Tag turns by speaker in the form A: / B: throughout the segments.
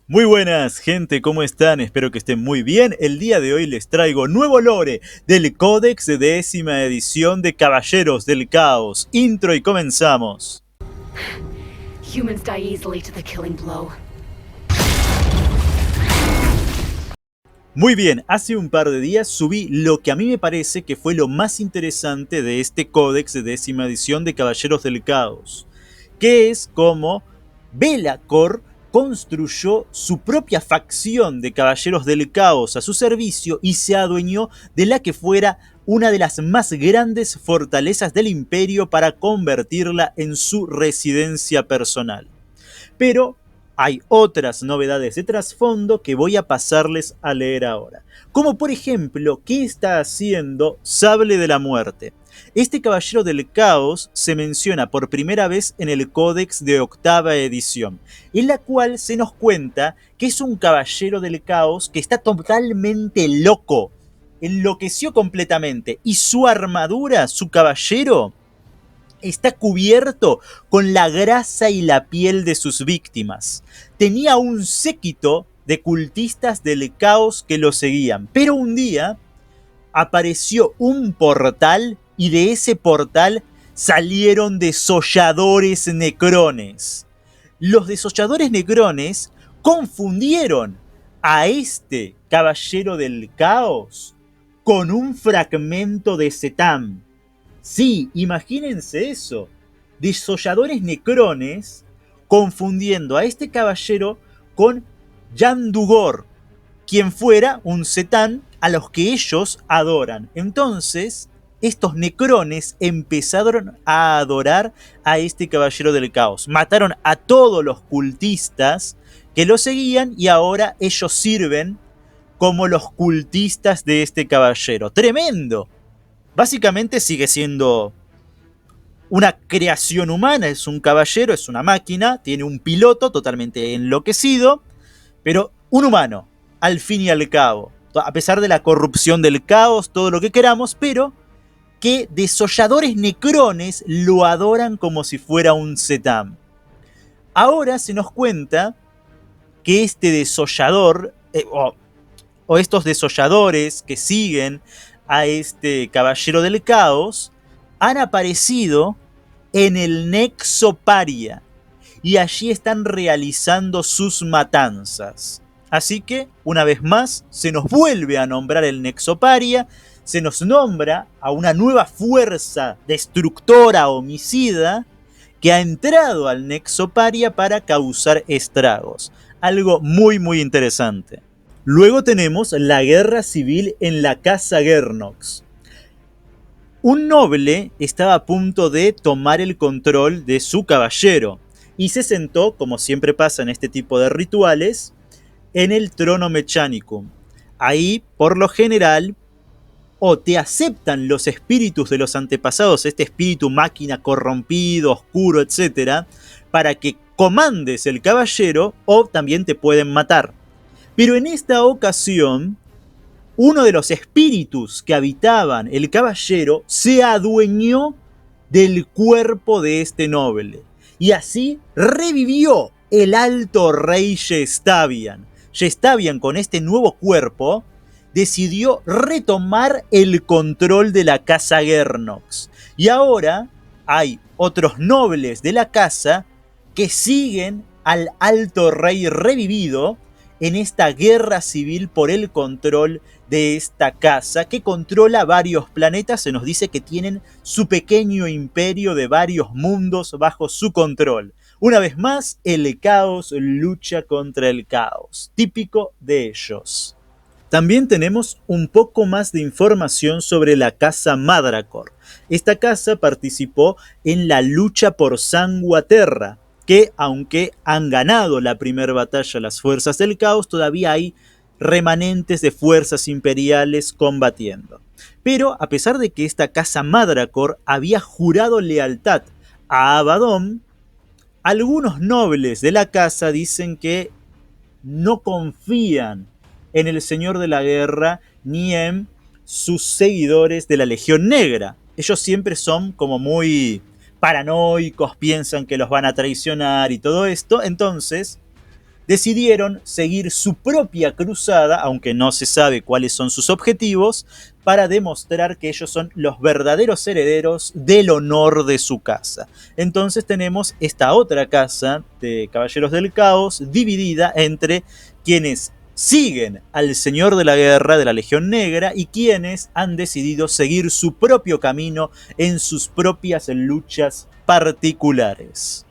A: Muy buenas, gente, ¿cómo están? Espero que estén muy bien. El día de hoy les traigo nuevo lore del Códex de décima edición de Caballeros del Caos. Intro y comenzamos.
B: Humans die easily to the killing blow.
A: Muy bien, hace un par de días subí lo que a mí me parece que fue lo más interesante de este Códex de décima edición de Caballeros del Caos, que es cómo Be'lakor construyó su propia facción de Caballeros del Caos a su servicio y se adueñó de la que fuera una de las más grandes fortalezas del imperio para convertirla en su residencia personal. Pero hay otras novedades de trasfondo que voy a pasarles a leer ahora. Como por ejemplo, ¿qué está haciendo Sable de la Muerte? Este Caballero del Caos se menciona por primera vez en el Códex de octava edición, en la cual se nos cuenta que es un Caballero del Caos que está totalmente loco, enloqueció completamente, y su armadura, su caballero, está cubierto con la grasa y la piel de sus víctimas. Tenía un séquito de cultistas del caos que lo seguían, pero un día apareció un portal y de ese portal salieron desolladores necrones. Los desolladores necrones confundieron a este caballero del caos con un fragmento de Setam. Sí, imagínense eso. Desolladores necrones confundiendo a este caballero con Yandugor, quien fuera un Setán a los que ellos adoran. Entonces, estos necrones empezaron a adorar a este caballero del caos. Mataron a todos los cultistas que lo seguían y ahora ellos sirven como los cultistas de este caballero. ¡Tremendo! Básicamente sigue siendo una creación humana, es un caballero, es una máquina, tiene un piloto totalmente enloquecido, pero un humano, al fin y al cabo, a pesar de la corrupción del caos, todo lo que queramos, pero que desolladores necrones lo adoran como si fuera un Setam. Ahora se nos cuenta que este desollador, o estos desolladores que siguen a este caballero del caos, han aparecido en el Nexo Paria y allí están realizando sus matanzas. Así que, una vez más, se nos vuelve a nombrar el Nexo Paria, se nos nombra a una nueva fuerza destructora homicida que ha entrado al Nexo Paria para causar estragos. Algo muy muy interesante. Luego tenemos la guerra civil en la casa Gernox. Un noble estaba a punto de tomar el control de su caballero y se sentó, como siempre pasa en este tipo de rituales, en el trono Mechanicum. Ahí, por lo general, o te aceptan los espíritus de los antepasados, este espíritu máquina corrompido, oscuro, etc., para que comandes el caballero, o también te pueden matar. Pero en esta ocasión, uno de los espíritus que habitaban el caballero se adueñó del cuerpo de este noble. Y así revivió el alto rey Gestavian. Gestavian, con este nuevo cuerpo, decidió retomar el control de la casa Gernox. Y ahora hay otros nobles de la casa que siguen al alto rey revivido en esta guerra civil por el control de esta casa que controla varios planetas. Se nos dice que tienen su pequeño imperio de varios mundos bajo su control. Una vez más, el caos lucha contra el caos, típico de ellos. También tenemos un poco más de información sobre la casa Madrakor. Esta casa participó en la lucha por Sanguaterra, que aunque han ganado la primera batalla las fuerzas del caos, todavía hay remanentes de fuerzas imperiales combatiendo. Pero a pesar de que esta casa Madrakor había jurado lealtad a Abaddon, algunos nobles de la casa dicen que no confían en el Señor de la Guerra ni en sus seguidores de la Legión Negra. Ellos siempre son como muy paranoicos, piensan que los van a traicionar y todo esto. Entonces, decidieron seguir su propia cruzada, aunque no se sabe cuáles son sus objetivos, para demostrar que ellos son los verdaderos herederos del honor de su casa. Entonces tenemos esta otra casa de Caballeros del Caos dividida entre quienes siguen al Señor de la Guerra de la Legión Negra y quienes han decidido seguir su propio camino en sus propias luchas particulares.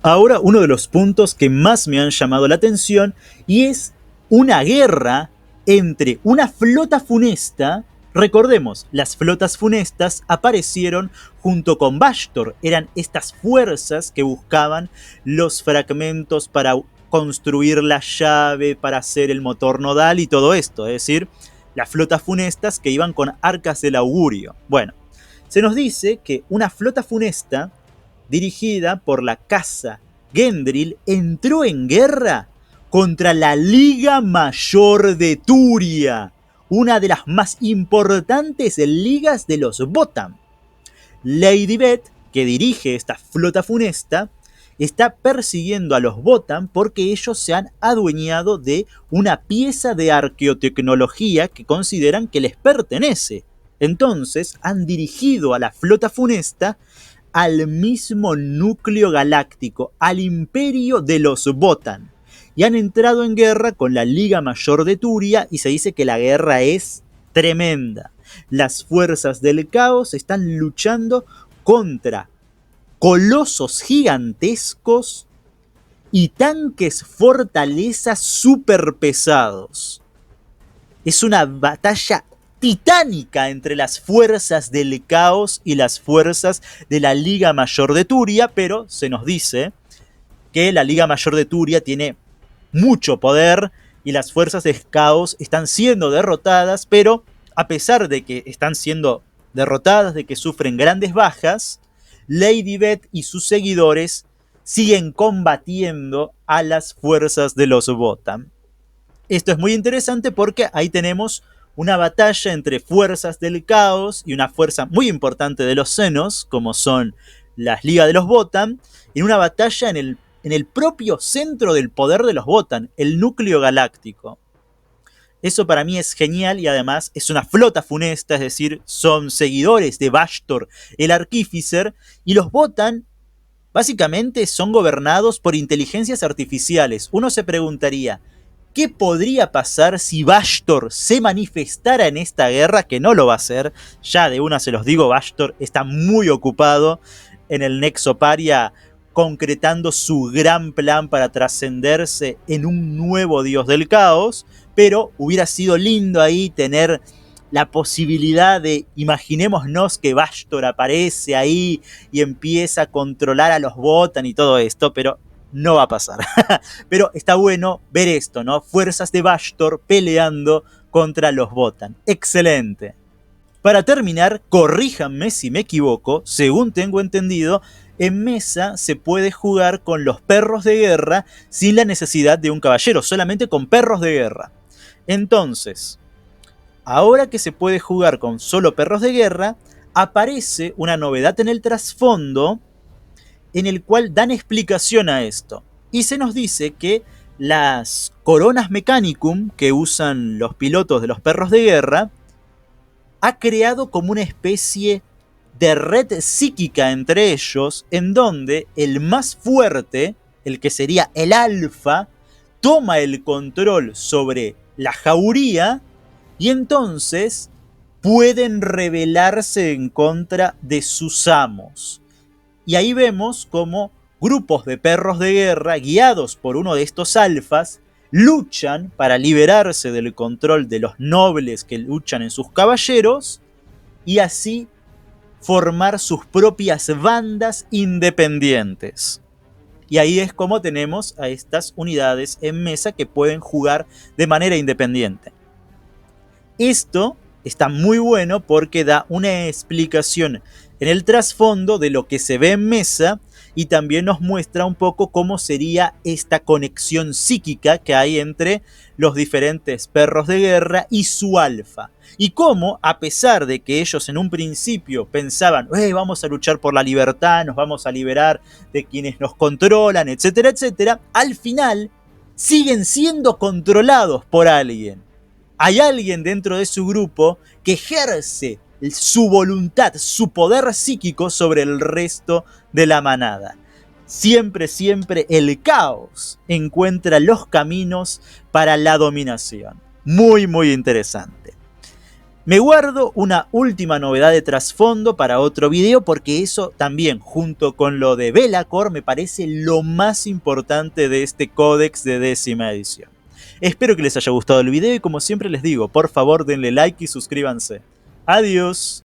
A: Ahora, uno de los puntos que más me han llamado la atención y es una guerra entre una flota funesta. Recordemos, las flotas funestas aparecieron junto con Bashtor. Eran estas fuerzas que buscaban los fragmentos para construir la llave, para hacer el motor nodal y todo esto. Es decir, las flotas funestas que iban con arcas del augurio. Bueno, se nos dice que una flota funesta dirigida por la casa Gendril entró en guerra contra la Liga Mayor de Turia, una de las más importantes ligas de los Votann. Lady Beth, que dirige esta flota funesta, está persiguiendo a los Votann porque ellos se han adueñado de una pieza de arqueotecnología que consideran que les pertenece. Entonces han dirigido a la flota funesta al mismo núcleo galáctico, al imperio de los Votann. Y han entrado en guerra con la Liga Mayor de Turia y se dice que la guerra es tremenda. Las fuerzas del caos están luchando contra colosos gigantescos y tanques fortalezas super pesados. Es una batalla titánica entre las fuerzas del caos y las fuerzas de la Liga Mayor de Turia, pero se nos dice que la Liga Mayor de Turia tiene mucho poder y las fuerzas del caos están siendo derrotadas, pero a pesar de que están siendo derrotadas, de que sufren grandes bajas, Lady Beth y sus seguidores siguen combatiendo a las fuerzas de los Votann. Esto es muy interesante porque ahí tenemos una batalla entre fuerzas del caos y una fuerza muy importante de los Xenos, como son las Ligas de los Votann, en una batalla en el propio centro del poder de los Votann, el núcleo galáctico. Eso para mí es genial y además es una flota funesta, es decir, son seguidores de Bashtor, el arquífice, y los Votann básicamente son gobernados por inteligencias artificiales. Uno se preguntaría, ¿qué podría pasar si Bashtor se manifestara en esta guerra? Que no lo va a hacer. Ya de una se los digo, Bashtor está muy ocupado en el Nexo Paria concretando su gran plan para trascenderse en un nuevo dios del caos. Pero hubiera sido lindo ahí tener la posibilidad de, imaginémonos que Bashtor aparece ahí y empieza a controlar a los Votann y todo esto, pero no va a pasar. Pero está bueno ver esto, ¿no? Fuerzas de Bashtor peleando contra los Votann. Excelente. Para terminar, corríjanme si me equivoco, según tengo entendido, en mesa se puede jugar con los perros de guerra sin la necesidad de un caballero, solamente con perros de guerra. Entonces, ahora que se puede jugar con solo perros de guerra, aparece una novedad en el trasfondo en el cual dan explicación a esto. Y se nos dice que las coronas mechanicum que usan los pilotos de los perros de guerra ha creado como una especie de red psíquica entre ellos, en donde el más fuerte, el que sería el alfa, toma el control sobre la jauría y entonces pueden rebelarse en contra de sus amos. Y ahí vemos cómo grupos de perros de guerra, guiados por uno de estos alfas, luchan para liberarse del control de los nobles que luchan en sus caballeros y así formar sus propias bandas independientes. Y ahí es como tenemos a estas unidades en mesa que pueden jugar de manera independiente. Esto está muy bueno porque da una explicación en el trasfondo de lo que se ve en mesa y también nos muestra un poco cómo sería esta conexión psíquica que hay entre los diferentes perros de guerra y su alfa. Y cómo, a pesar de que ellos en un principio pensaban, vamos a luchar por la libertad, nos vamos a liberar de quienes nos controlan, etcétera, etcétera, al final siguen siendo controlados por alguien. Hay alguien dentro de su grupo que ejerce su voluntad, su poder psíquico sobre el resto de la manada. Siempre, siempre el caos encuentra los caminos para la dominación. Muy, muy interesante. Me guardo una última novedad de trasfondo para otro video porque eso también, junto con lo de Be'lakor, me parece lo más importante de este códex de 10ª edición. Espero que les haya gustado el video y como siempre les digo, por favor denle like y suscríbanse. Adiós.